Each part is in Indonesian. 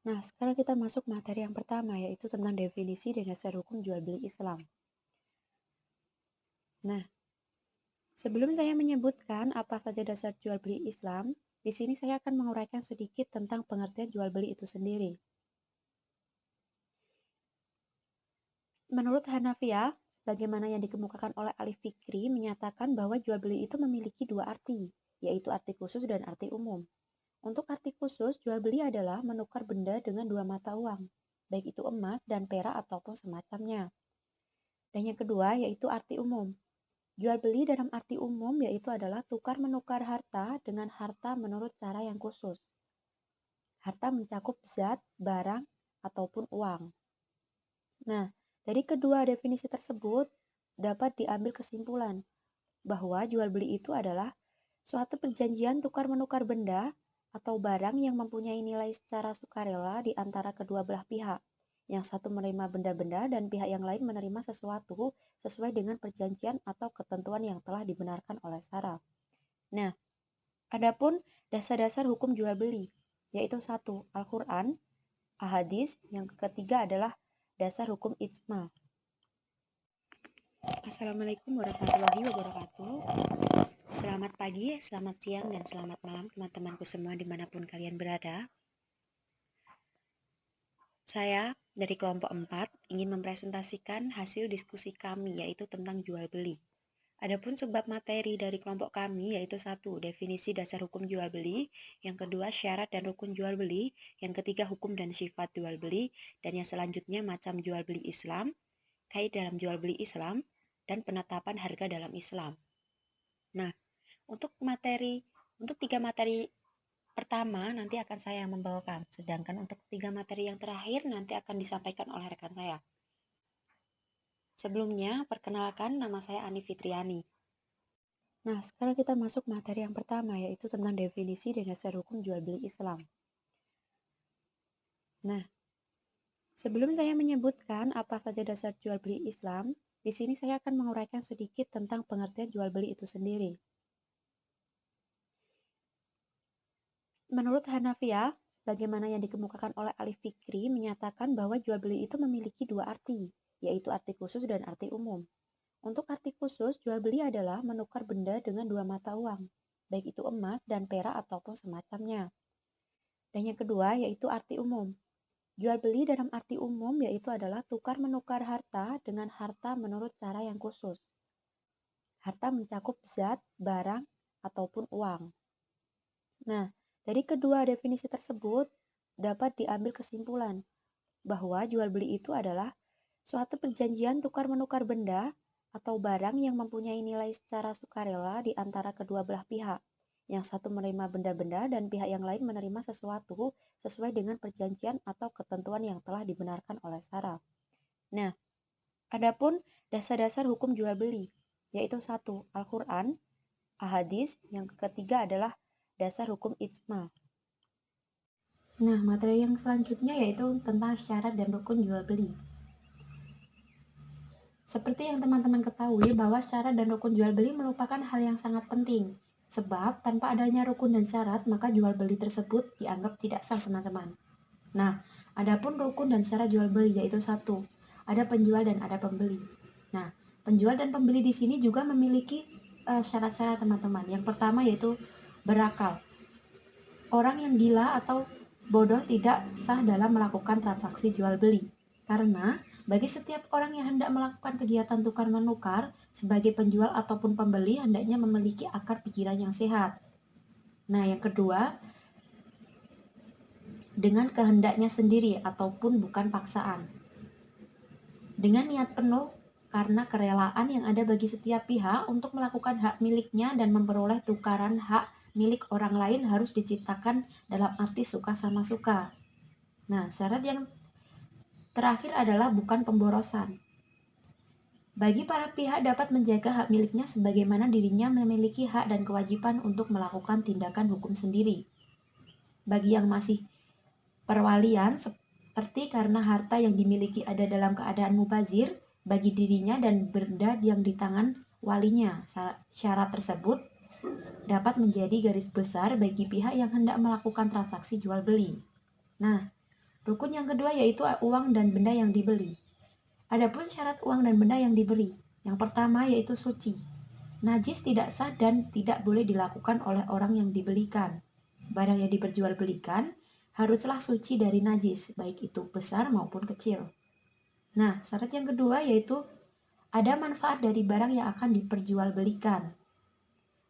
Nah, sekarang kita masuk materi yang pertama, yaitu tentang definisi dan dasar hukum jual beli Islam. Nah, sebelum saya menyebutkan apa saja dasar jual beli Islam, di sini saya akan menguraikan sedikit tentang pengertian jual beli itu sendiri. Menurut Hanafiyah, sebagaimana yang dikemukakan oleh Ali Fikri, menyatakan bahwa jual beli itu memiliki dua arti, yaitu arti khusus dan arti umum. Untuk arti khusus, jual beli adalah menukar benda dengan dua mata uang, baik itu emas dan perak ataupun semacamnya. Dan yang kedua yaitu arti umum. Jual beli dalam arti umum yaitu adalah tukar menukar harta dengan harta menurut cara yang khusus. Harta mencakup zat, barang, ataupun uang. Nah, dari kedua definisi tersebut dapat diambil kesimpulan bahwa jual beli itu adalah suatu perjanjian tukar menukar benda atau barang yang mempunyai nilai secara sukarela di antara kedua belah pihak. Yang satu menerima benda-benda dan pihak yang lain menerima sesuatu sesuai dengan perjanjian atau ketentuan yang telah dibenarkan oleh syara. Nah, adapun dasar-dasar hukum jual beli, yaitu satu, Al-Quran, Ahadis, yang ketiga adalah dasar hukum ijma. Assalamualaikum warahmatullahi wabarakatuh. Selamat pagi, selamat siang, dan selamat malam teman-temanku semua dimanapun kalian berada. Saya dari kelompok 4 ingin mempresentasikan hasil diskusi kami yaitu tentang jual beli. Adapun subbab materi dari kelompok kami yaitu satu, definisi dasar hukum jual beli, yang kedua syarat dan rukun jual beli, yang ketiga hukum dan sifat jual beli, dan yang selanjutnya macam jual beli Islam, kait dalam jual beli Islam, dan penetapan harga dalam Islam. Nah, untuk tiga materi pertama nanti akan saya yang membawakan, sedangkan untuk tiga materi yang terakhir nanti akan disampaikan oleh rekan saya. Sebelumnya, perkenalkan nama saya Ani Fitriani. Nah, sekarang kita masuk materi yang pertama, yaitu tentang definisi dan dasar hukum jual beli Islam. Nah, sebelum saya menyebutkan apa saja dasar jual beli Islam, di sini saya akan menguraikan sedikit tentang pengertian jual beli itu sendiri. Menurut Hanafiyah, sebagaimana yang dikemukakan oleh Ali Fikri, menyatakan bahwa jual beli itu memiliki dua arti, yaitu arti khusus dan arti umum. Untuk arti khusus, jual beli adalah menukar benda dengan dua mata uang, baik itu emas dan perak ataupun semacamnya. Dan yang kedua yaitu arti umum. Jual beli dalam arti umum yaitu adalah tukar menukar harta dengan harta menurut cara yang khusus. Harta mencakup zat, barang, ataupun uang. Nah, dari kedua definisi tersebut dapat diambil kesimpulan bahwa jual beli itu adalah suatu perjanjian tukar menukar benda atau barang yang mempunyai nilai secara sukarela di antara kedua belah pihak. Yang satu menerima benda-benda dan pihak yang lain menerima sesuatu sesuai dengan perjanjian atau ketentuan yang telah dibenarkan oleh syara. Nah, adapun dasar-dasar hukum jual beli, yaitu satu, Al-Quran, Ahadis, yang ketiga adalah dasar hukum ijma. Nah, materi yang selanjutnya yaitu tentang syarat dan rukun jual beli. Seperti yang teman-teman ketahui bahwa syarat dan rukun jual beli merupakan hal yang sangat penting. Sebab tanpa adanya rukun dan syarat, maka jual beli tersebut dianggap tidak sah, teman-teman. Nah, adapun rukun dan syarat jual beli yaitu satu, ada penjual dan ada pembeli. Nah, penjual dan pembeli di sini juga memiliki syarat-syarat, teman-teman. Yang pertama yaitu berakal. Orang yang gila atau bodoh tidak sah dalam melakukan transaksi jual beli. Karena bagi setiap orang yang hendak melakukan kegiatan tukar-menukar sebagai penjual ataupun pembeli hendaknya memiliki akar pikiran yang sehat. Nah, yang kedua, dengan kehendaknya sendiri ataupun bukan paksaan. Dengan niat penuh karena kerelaan yang ada bagi setiap pihak untuk melakukan hak miliknya dan memperoleh tukaran hak milik orang lain harus diciptakan dalam arti suka sama suka. Nah, syarat yang terakhir adalah bukan pemborosan. Bagi para pihak dapat menjaga hak miliknya sebagaimana dirinya memiliki hak dan kewajiban untuk melakukan tindakan hukum sendiri. Bagi yang masih perwalian, seperti karena harta yang dimiliki ada dalam keadaan mubazir bagi dirinya dan benda yang di tangan walinya. Syarat tersebut dapat menjadi garis besar bagi pihak yang hendak melakukan transaksi jual beli. Nah, Rukun yang kedua yaitu uang dan benda yang dibeli. Adapun syarat uang dan benda yang dibeli, yang pertama yaitu suci. Najis tidak sah dan tidak boleh dilakukan oleh orang yang dibelikan. Barang yang diperjualbelikan haruslah suci dari najis, baik itu besar maupun kecil. Nah, syarat yang kedua yaitu ada manfaat dari barang yang akan diperjualbelikan.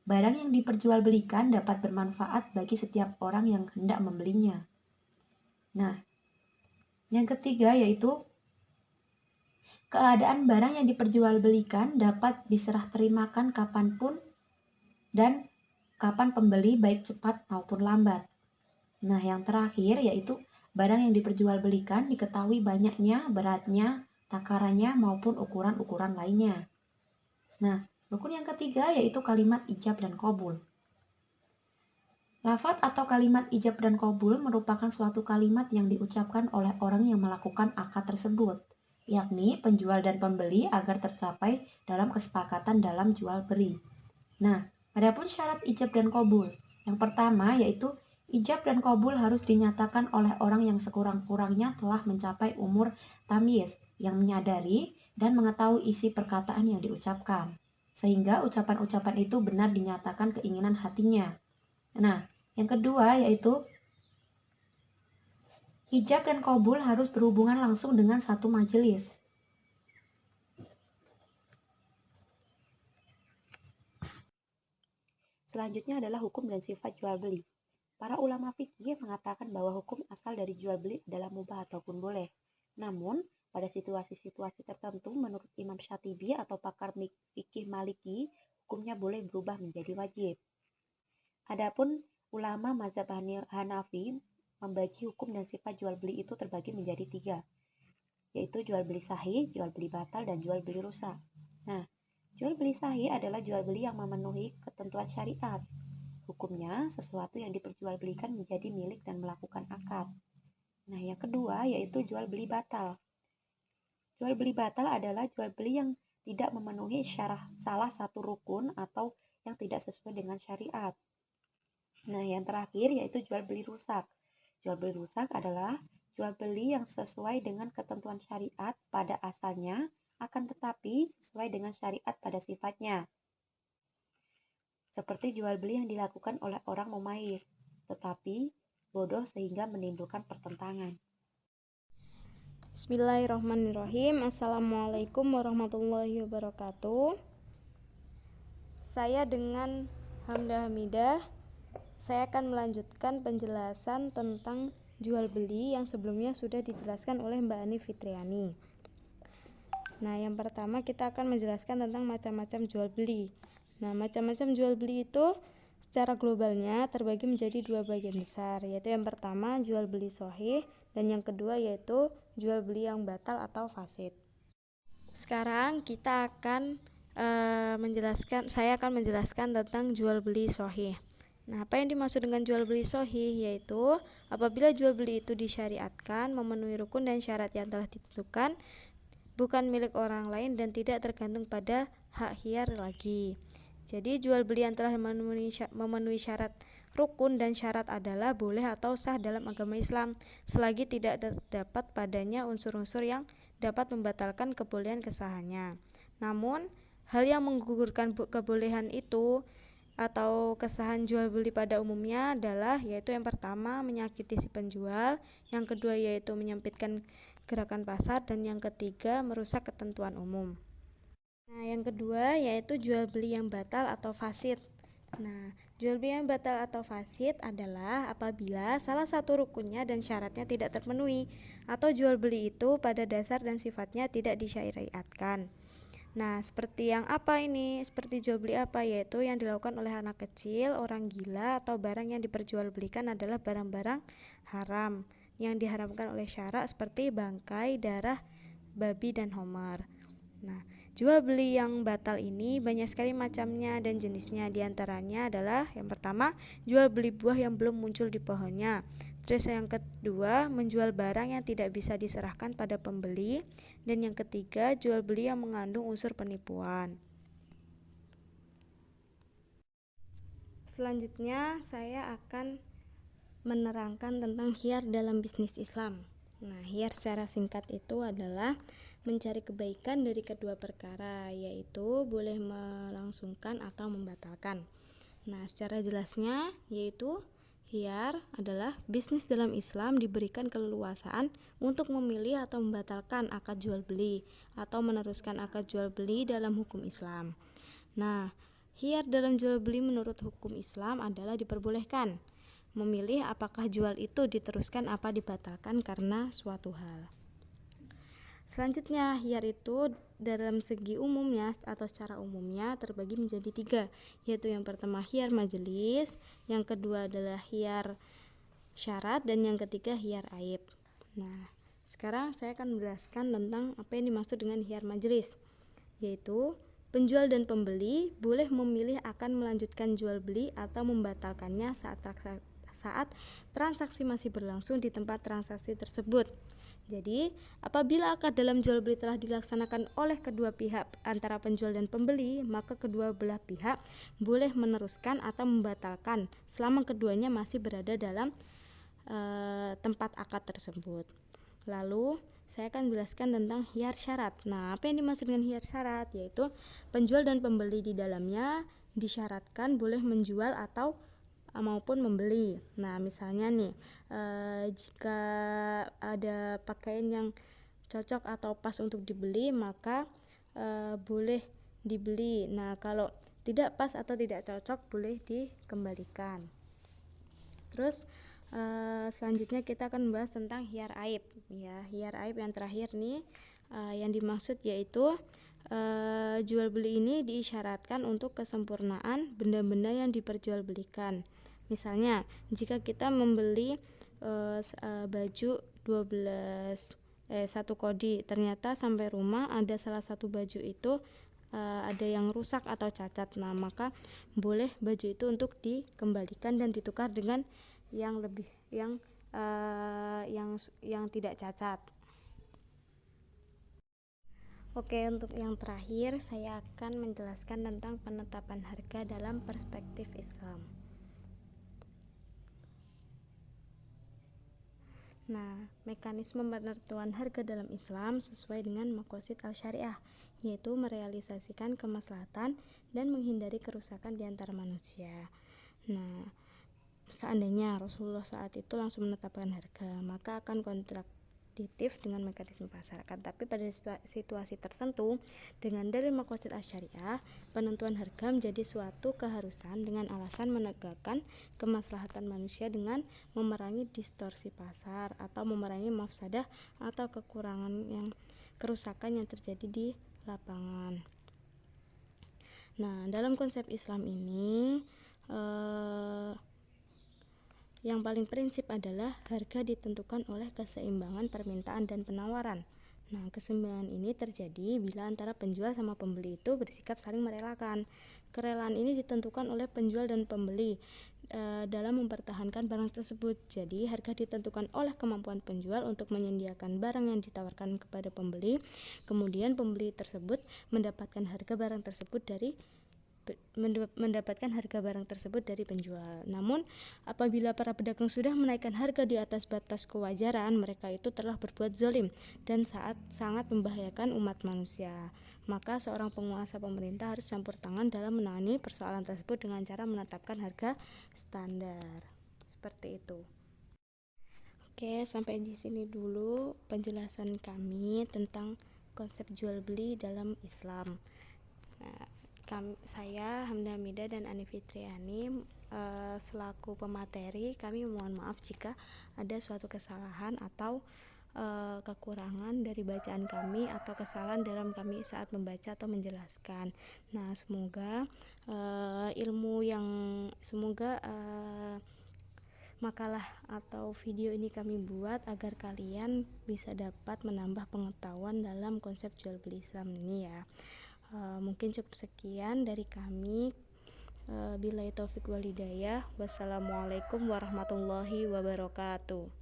Barang yang diperjualbelikan dapat bermanfaat bagi setiap orang yang hendak membelinya. Nah, yang ketiga yaitu keadaan barang yang diperjualbelikan dapat diserah terimakan kapanpun dan kapan pembeli baik cepat maupun lambat. Nah, yang terakhir yaitu barang yang diperjualbelikan diketahui banyaknya, beratnya, takarannya maupun ukuran-ukuran lainnya. Nah, rukun yang ketiga yaitu kalimat ijab dan qabul. Lafaz atau kalimat ijab dan qabul merupakan suatu kalimat yang diucapkan oleh orang yang melakukan akad tersebut, yakni penjual dan pembeli agar tercapai dalam kesepakatan dalam jual beli. Nah, adapun syarat ijab dan qabul. Yang pertama yaitu ijab dan qabul harus dinyatakan oleh orang yang sekurang-kurangnya telah mencapai umur tamyiz, yang menyadari dan mengetahui isi perkataan yang diucapkan, sehingga ucapan-ucapan itu benar dinyatakan keinginan hatinya. Nah, yang kedua yaitu ijab dan qabul harus berhubungan langsung dengan satu majelis. Selanjutnya adalah hukum dan sifat jual beli. Para ulama fikih mengatakan bahwa hukum asal dari jual beli adalah mubah ataupun boleh. Namun, pada situasi-situasi tertentu menurut Imam Syatibi atau pakar fikih Maliki, hukumnya boleh berubah menjadi wajib. Adapun ulama mazhab Hanafi membagi hukum dan sifat jual beli itu terbagi menjadi 3, yaitu jual beli sahih, jual beli batal, dan jual beli rusak. Nah, jual beli sahih adalah jual beli yang memenuhi ketentuan syariat. Hukumnya, sesuatu yang diperjualbelikan menjadi milik dan melakukan akad. Nah, yang kedua yaitu jual beli batal. Jual beli batal adalah jual beli yang tidak memenuhi salah satu rukun atau yang tidak sesuai dengan syariat. Nah, yang terakhir yaitu jual beli rusak. Jual beli rusak adalah jual beli yang sesuai dengan ketentuan syariat pada asalnya, akan tetapi sesuai dengan syariat pada sifatnya. Seperti jual beli yang dilakukan oleh orang mumais, tetapi bodoh sehingga menimbulkan pertentangan. Bismillahirrahmanirrahim. Assalamualaikum warahmatullahi wabarakatuh. Saya dengan Hamdah Hamidah, saya akan melanjutkan penjelasan tentang jual beli yang sebelumnya sudah dijelaskan oleh Mbak Ani Fitriani. Nah, yang pertama kita akan menjelaskan tentang macam-macam jual beli. Nah, macam-macam jual beli itu secara globalnya terbagi menjadi 2 bagian besar, yaitu yang pertama jual beli sahih dan yang kedua yaitu jual beli yang batal atau fasid. Sekarang kita akan saya akan menjelaskan tentang jual beli sahih. Nah, apa yang dimaksud dengan jual beli sahih yaitu apabila jual beli itu disyariatkan, memenuhi rukun dan syarat yang telah ditentukan, bukan milik orang lain dan tidak tergantung pada hak hiyar lagi. Jadi jual beli yang telah memenuhi syarat rukun dan syarat adalah boleh atau sah dalam agama Islam selagi tidak terdapat padanya unsur-unsur yang dapat membatalkan kebolehan kesahannya. Namun, hal yang menggugurkan kebolehan itu atau kesahan jual beli pada umumnya adalah yaitu yang pertama menyakiti si penjual, yang kedua yaitu menyempitkan gerakan pasar, dan yang ketiga merusak ketentuan umum. Nah, yang kedua yaitu jual beli yang batal atau fasid. Nah, jual beli yang batal atau fasid adalah apabila salah satu rukunnya dan syaratnya tidak terpenuhi atau jual beli itu pada dasar dan sifatnya tidak disyariatkan. Nah, seperti yang apa ini? Seperti jual beli apa? Yaitu yang dilakukan oleh anak kecil, orang gila, atau barang yang diperjualbelikan adalah barang-barang haram yang diharamkan oleh syarak seperti bangkai, darah, babi, dan homer. Nah, jual beli yang batal ini banyak sekali macamnya dan jenisnya. Di antaranya adalah yang pertama, jual beli buah yang belum muncul di pohonnya. Terus yang kedua, menjual barang yang tidak bisa diserahkan pada pembeli. Dan yang ketiga, jual beli yang mengandung unsur penipuan. Selanjutnya, saya akan menerangkan tentang khiyar dalam bisnis Islam. Nah, hiyar secara singkat itu adalah mencari kebaikan dari kedua perkara, yaitu boleh melangsungkan atau membatalkan. Nah, secara jelasnya yaitu hiyar adalah bisnis dalam Islam diberikan keleluasaan untuk memilih atau membatalkan akad jual beli atau meneruskan akad jual beli dalam hukum Islam. Nah, hiyar dalam jual beli menurut hukum Islam adalah diperbolehkan memilih apakah jual itu diteruskan apa dibatalkan karena suatu hal. Selanjutnya, hiyar itu dalam segi umumnya atau secara umumnya terbagi menjadi 3, yaitu yang pertama hiyar majelis, yang kedua adalah hiyar syarat, dan yang ketiga hiyar aib. Nah, sekarang saya akan menjelaskan tentang apa yang dimaksud dengan hiyar majelis, yaitu penjual dan pembeli boleh memilih akan melanjutkan jual beli atau membatalkannya saat transaksi masih berlangsung di tempat transaksi tersebut. Jadi, apabila akad dalam jual beli telah dilaksanakan oleh kedua pihak antara penjual dan pembeli, maka kedua belah pihak boleh meneruskan atau membatalkan selama keduanya masih berada dalam tempat akad tersebut. Lalu, saya akan menjelaskan tentang hiyar syarat. Nah, apa yang dimaksud dengan hiyar syarat? Yaitu penjual dan pembeli di dalamnya disyaratkan boleh menjual atau maupun membeli. Nah, misalnya nih, jika ada pakaian yang cocok atau pas untuk dibeli, maka boleh dibeli. Nah, kalau tidak pas atau tidak cocok, boleh dikembalikan. Terus selanjutnya kita akan membahas tentang hiyar aib. Ya, hiyar aib yang terakhir nih, yang dimaksud yaitu jual beli ini diisyaratkan untuk kesempurnaan benda-benda yang diperjualbelikan. Misalnya, jika kita membeli baju 1 kodi, ternyata sampai rumah ada salah satu baju itu ada yang rusak atau cacat. Nah, maka boleh baju itu untuk dikembalikan dan ditukar dengan yang lebih yang tidak cacat. Oke, untuk yang terakhir saya akan menjelaskan tentang penetapan harga dalam perspektif Islam. Nah, mekanisme penentuan harga dalam Islam sesuai dengan maqasid al-syariah, yaitu merealisasikan kemaslahatan dan menghindari kerusakan di antara manusia. Nah, seandainya Rasulullah saat itu langsung menetapkan harga, maka akan kontradiktif dengan mekanisme pasar. Tapi pada situasi tertentu, dengan dalil maqasid asy-syariah, penentuan harga menjadi suatu keharusan dengan alasan menegakkan kemaslahatan manusia dengan memerangi distorsi pasar atau memerangi mafsadah atau kerusakan yang terjadi di lapangan. Nah, dalam konsep Islam ini yang paling prinsip adalah harga ditentukan oleh keseimbangan permintaan dan penawaran. Nah, keseimbangan ini terjadi bila antara penjual sama pembeli itu bersikap saling merelakan. Kerelaan ini ditentukan oleh penjual dan pembeli dalam mempertahankan barang tersebut. Jadi, harga ditentukan oleh kemampuan penjual untuk menyediakan barang yang ditawarkan kepada pembeli. Kemudian pembeli tersebut mendapatkan harga barang tersebut dari penjual. Namun, apabila para pedagang sudah menaikkan harga di atas batas kewajaran, mereka itu telah berbuat zalim dan sangat membahayakan umat manusia. Maka seorang penguasa pemerintah harus campur tangan dalam menangani persoalan tersebut dengan cara menetapkan harga standar. Seperti itu. Oke, sampai di sini dulu penjelasan kami tentang konsep jual beli dalam Islam. Nah, saya Hamdah Hamidah dan Ani Fitriani selaku pemateri, kami mohon maaf jika ada suatu kesalahan atau kekurangan dari bacaan kami atau kesalahan dalam kami saat membaca atau menjelaskan. Nah, semoga makalah atau video ini kami buat agar kalian bisa dapat menambah pengetahuan dalam konsep jual beli Islam ini ya. Mungkin cukup sekian dari kami. Billahi taufiq wal hidayah. Wassalamualaikum warahmatullahi wabarakatuh.